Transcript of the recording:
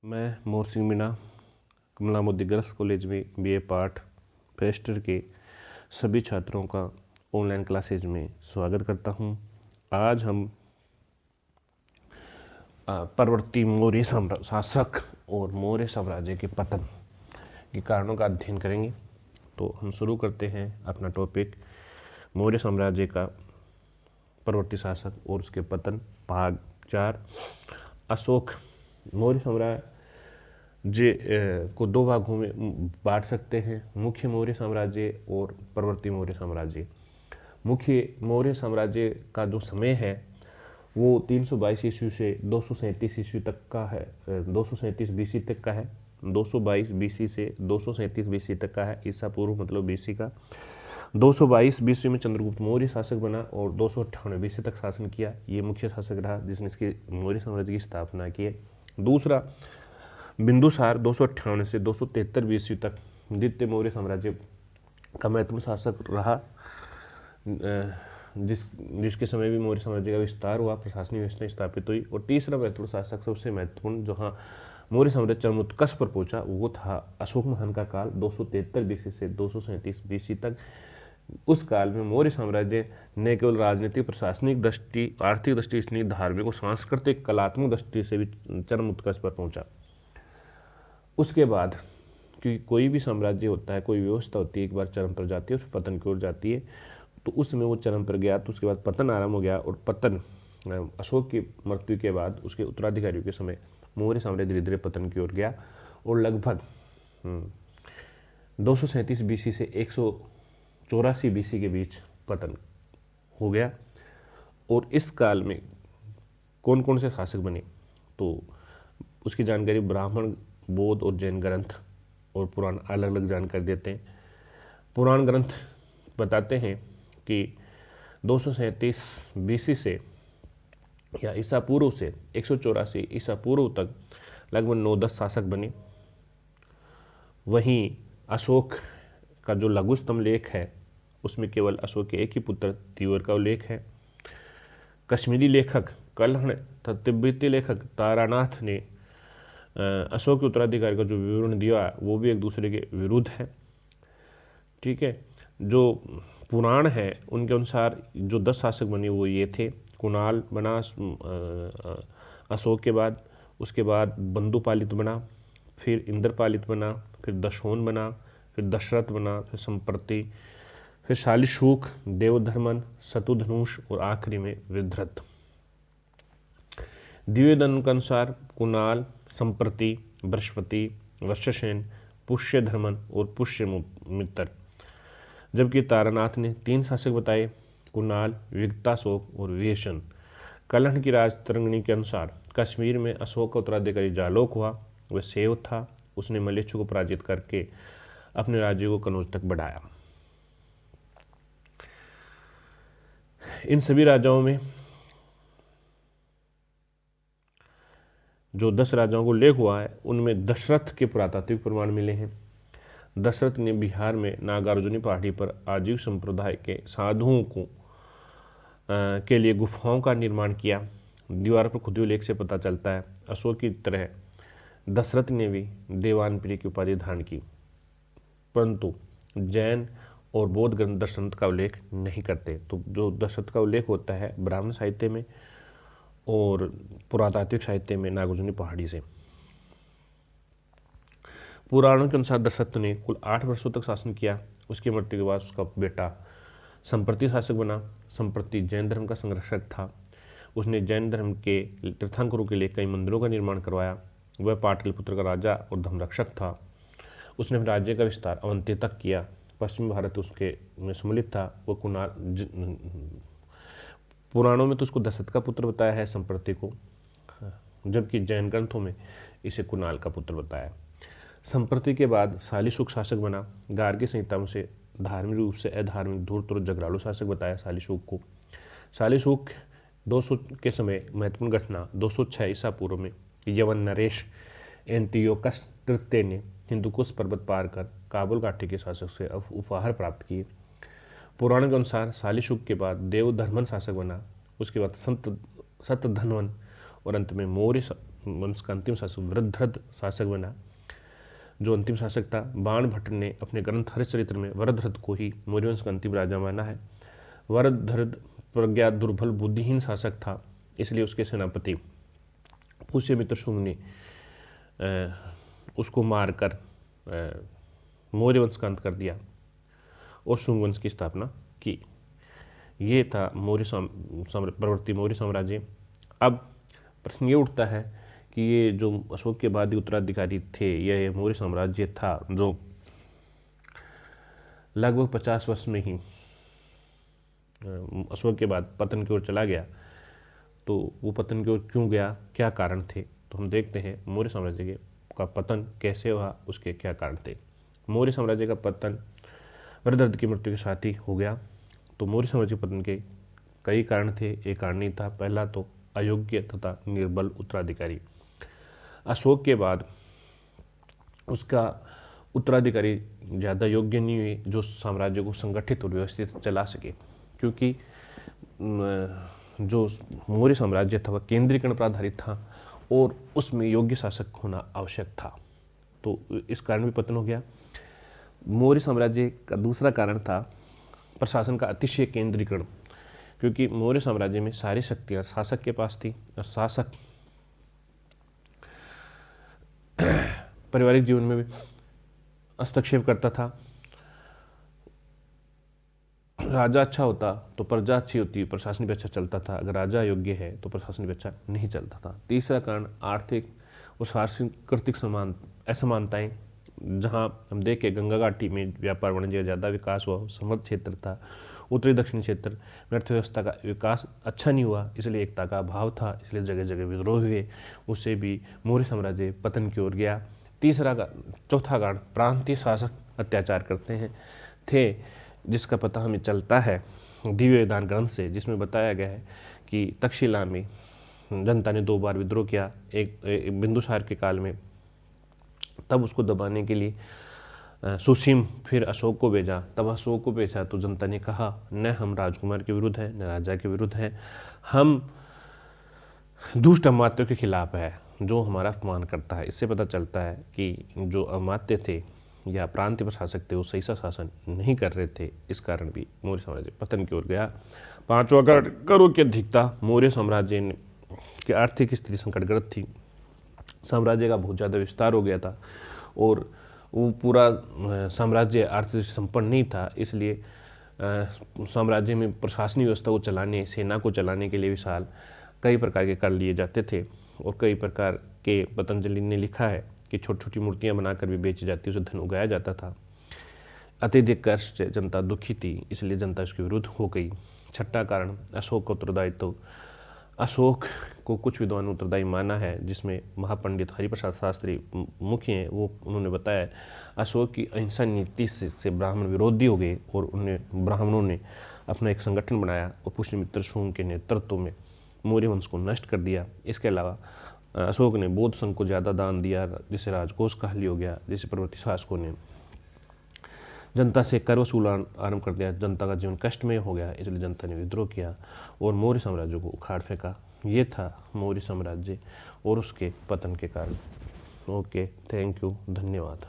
मैं मोर सिंह मीणा कमला Modi girls college में BA part first year के सभी छात्रों का ऑनलाइन क्लासेज में स्वागत करता हूं। आज हम परवर्ती मौर्य शासक और मौर्य साम्राज्य के पतन के कारणों का अध्ययन करेंगे। तो हम शुरू करते हैं अपना टॉपिक मौर्य साम्राज्य का परवर्ती शासक और उसके पतन भाग 4। अशोक मौर्य साम्राज्य को दो भागों में बांट सकते हैं, मुख्य मौर्य साम्राज्य और परवर्ती मौर्य साम्राज्य। मुख्य मौर्य साम्राज्य का जो समय है वो 322 ईस्वी से 237 ईस्वी तक का है, 237 बीसी तक का है। 222 बीसी से 237 बीसी तक का है, ईसा पूर्व मतलब बीसी का। 222 बीसी में चंद्रगुप्त मौर्य शासक बना और 298 बीसी तक शासन किया। ये मुख्य शासक रहा जिसने इसके मौर्य साम्राज्य की स्थापना की है। दूसरा बिंदुसार 258 से 273 बीसी तक द्वितीय मौर्य साम्राज्य का महत्वपूर्ण शासक रहा, जिसके समय भी मौर्य साम्राज्य का विस्तार हुआ, प्रशासनिक व्यवस्था स्थापित हुई। और तीसरा महत्वपूर्ण शासक, सबसे महत्वपूर्ण, जहाँ मौर्य साम्राज्य चरमोत्कर्ष पर पहुंचा, वो था अशोक महान का काल 273 बीसी से 237 बीसी तक। उस काल में मौर्य साम्राज्य न केवल राजनीतिक, प्रशासनिक दृष्टि, आर्थिक दृष्टि, इसलिए धार्मिक और सांस्कृतिक कलात्मक दृष्टि से भी चरम उत्कर्ष पर पहुंचा। उसके बाद क्योंकि कोई भी साम्राज्य होता है, कोई व्यवस्था होती है, एक बार चरम पर जाती है, उस पतन की ओर जाती है। तो उस समय वो चरम पर गया, तो उसके बाद पतन आरंभ हो गया। और पतन अशोक की मृत्यु के बाद उसके उत्तराधिकारियों के समय मौर्य साम्राज्य धीरे धीरे पतन की ओर गया और लगभग 237 बीसी से 184 बीसी के बीच पतन हो गया। और इस काल में कौन कौन से शासक बने, तो उसकी जानकारी ब्राह्मण, बौद्ध और जैन ग्रंथ और पुराण अलग अलग जानकारी देते हैं। पुराण ग्रंथ बताते हैं कि 237 बीसी से या ईसा पूर्व से 184 ईसा पूर्व तक लगभग 9-10 शासक बने। वहीं अशोक का जो लघुस्तंभ लेख है उसमें केवल अशोक के एक ही पुत्र तीवर का उल्लेख है। कश्मीरी लेखक कलहण तथा तिब्बती लेखक तारानाथ ने अशोक के उत्तराधिकारी का जो विवरण दिया वो भी एक दूसरे के विरुद्ध है। ठीक है, जो पुराण है उनके अनुसार जो 10 शासक बने वो ये थे। कुणाल बना अशोक के बाद, उसके बाद बंधुपालित बना, फिर इंद्रपालित बना, फिर दशोन बना, फिर दशरथ बना, फिर संप्रति, फिर शालिशुक, देवधर्मन, शत्रुधनुष और आखिरी में वृद्धृत। दिव्यदन के अनुसार कुणाल, संप्रति, बृहस्पति, वर्षसेन, पुष्यधर्मन और पुष्यमित्र। जबकि तारानाथ ने 3 शासक बताए, कुणाल, विगताशोक और विभीषण। कलहण की राजतरंगिणी के अनुसार कश्मीर में अशोक का उत्तराधिकारी जालोक हुआ। वह सेव था, उसने मलेच्छु को पराजित करके अपने राज्य को कनौज तक बढ़ाया। इन सभी राजाओं में जो 10 राजाओं को उल्लेख हुआ है उनमें दशरथ के पुरातात्विक प्रमाण मिले हैं। दशरथ ने बिहार में नागार्जुनी पहाड़ी पर आजीव संप्रदाय के साधुओं को के लिए गुफाओं का निर्माण किया। दीवार पर खुदे उल्लेख से पता चलता है। अशोक की तरह दशरथ ने भी देवानप्रिय की उपाधि धारण की, परंतु जैन और बौद्ध ग्रंथ दशरथ का उल्लेख नहीं करते। तो जो दशरथ का उल्लेख होता है ब्राह्मण साहित्य में और पुरातात्विक साहित्य में नागार्जुनी पहाड़ी से। पुराणों के अनुसार दशरथ ने कुल 8 वर्षों तक शासन किया। उसकी मृत्यु के बाद उसका बेटा संप्रति शासक बना। संप्रति जैन धर्म का संरक्षक था। उसने जैन धर्म के तीर्थंकरों के लिए कई मंदिरों का निर्माण करवाया। वह पाटलिपुत्र का राजा और धर्मरक्षक था। उसने राज्य का विस्तार अवंती तक किया। पश्चिमी भारत उसके में सम्मिलित था। वो कुणाल, पुराणों में तो उसको दशरथ का पुत्र बताया है संप्रति को, जबकि जैन ग्रंथों में इसे कुणाल का पुत्र बताया। संप्रति के बाद शालिशुक शासक बना। गार्गी संहिता में से धार्मिक रूप से अधार्मिक, धूर्त और झगड़ालू शासक बताया शालिशुक को। शालिशुक 200 के समय महत्वपूर्ण घटना 206 ईसा पूर्व में यवन नरेश एंटियोकस तृतीय ने हिंदुकुश पर्वत पार कर काबुल घाटी के शासक से उपहार प्राप्त किए। पुराण के अनुसार शालिशुक के बाद देवधर्मन शासक बना। उसके बाद संत सतधनवन और अंत में मौर्य वंश का अंतिम शासक वृद्धरथ शासक बना। जो अंतिम शासक था, बाणभट्ट ने अपने ग्रंथ हरिश्चरित्र में वरदरथ को ही मौर्य वंश का अंतिम राजा माना है। वरदरथ प्रज्ञा दुर्बल बुद्धिहीन शासक था, इसलिए उसके सेनापति पुष्यमित्र शुंग ने उसको मारकर मौर्य वंश का अंत कर दिया और शुंग वंश की स्थापना की। ये था प्रवर्ती मौर्य साम्राज्य। अब प्रश्न ये उठता है कि ये जो अशोक के बाद उत्तराधिकारी थे, यह मौर्य साम्राज्य था जो लगभग 50 वर्ष में ही अशोक के बाद पतन की ओर चला गया। तो वो पतन की ओर क्यों गया, क्या कारण थे, तो हम देखते हैं मौर्य साम्राज्य का पतन कैसे हुआ, उसके क्या कारण थे। मौर्य साम्राज्य का पतन वरदरथ की मृत्यु के साथ ही हो गया। तो मौर्य साम्राज्य पतन के कई कारण थे, एक कारण नहीं था। पहला तो अयोग्य तथा निर्बल उत्तराधिकारी। अशोक के बाद उसका उत्तराधिकारी ज़्यादा योग्य नहीं हुए जो साम्राज्य को संगठित और व्यवस्थित चला सके, क्योंकि जो मौर्य साम्राज्य था वह केंद्रीकरण पर आधारित था और उसमें योग्य शासक होना आवश्यक था। तो इस कारण भी पतन हो गया। मौर्य साम्राज्य का दूसरा कारण था प्रशासन का अतिशय केंद्रीकरण, क्योंकि मौर्य साम्राज्य में सारी शक्तियाँ शासक के पास थी और शासक पारिवारिक जीवन में भी हस्तक्षेप करता था। राजा अच्छा होता तो प्रजा अच्छी होती, प्रशासन भी अच्छा चलता था। अगर राजा योग्य है तो प्रशासन भी अच्छा नहीं चलता था। तीसरा कारण आर्थिक और सांस्कृतिक असमानताएं, जहां हम देखें गंगा घाटी में व्यापार वाणिज्य ज़्यादा विकास हुआ, समृद्ध क्षेत्र था। उत्तरी दक्षिणी क्षेत्र में अर्थव्यवस्था का विकास अच्छा नहीं हुआ, इसलिए एकता का अभाव था, इसलिए जगह जगह विद्रोह हुए। उससे भी मौर्य साम्राज्य पतन की ओर गया। चौथा कारण प्रांतीय शासक अत्याचार करते हैं थे, जिसका पता हमें चलता है दिव्य विधान ग्रंथ से, जिसमें बताया गया है कि तक्षशिला में जनता ने 2 बार विद्रोह किया। एक बिंदुसार के काल में, तब उसको दबाने के लिए सुसीम फिर अशोक को भेजा। तब अशोक को भेजा तो जनता ने कहा, न हम राजकुमार के विरुद्ध हैं, न राजा के विरुद्ध हैं, हम दुष्ट अमात्यों के खिलाफ है जो हमारा अपमान करता है। इससे पता चलता है कि जो अमात्य थे या प्रांतीय प्रशासक थे वो सही सा शासन नहीं कर रहे थे। इस कारण भी मौर्य साम्राज्य पतन की ओर गया। पांचवा कारण करों की अधिकता। मौर्य साम्राज्य की आर्थिक स्थिति संकटग्रस्त थी, साम्राज्य का बहुत ज़्यादा विस्तार हो गया था और वो पूरा साम्राज्य आर्थिक संपन्न नहीं था, इसलिए साम्राज्य में प्रशासनिक व्यवस्था को चलाने, सेना को चलाने के लिए विशाल कई प्रकार के कर लिए जाते थे। और कई प्रकार के, पतंजलि ने लिखा है कि छोटी छोटी मूर्तियां बनाकर भी बेची जाती, उसे धन उगाया जाता था। अत्यधिक कष्ट से जनता दुखी थी, इसलिए जनता इसके विरुद्ध हो गई। छठा कारण अशोक का उत्तरदायित्व। अशोक को कुछ विद्वान उत्तरदायी माना है, जिसमें महापंडित हरिप्रसाद शास्त्री मुख्य हैं। वो उन्होंने बताया अशोक की अहिंसा नीति से ब्राह्मण विरोधी हो गए और ब्राह्मणों ने अपना एक संगठन बनाया और पुष्यमित्र शुंग के नेतृत्व में मौर्य वंश को नष्ट कर दिया। इसके अलावा अशोक ने बौद्ध संघ को ज़्यादा दान दिया, जिससे राजकोष खाली हो गया, जिससे परवर्ती शासकों ने जनता से कर वसूलना आरंभ कर दिया। जनता का जीवन कष्टमय हो गया, इसलिए जनता ने विद्रोह किया और मौर्य साम्राज्य को उखाड़ फेंका। ये था मौर्य साम्राज्य और उसके पतन के कारण। ओके, थैंक यू, धन्यवाद।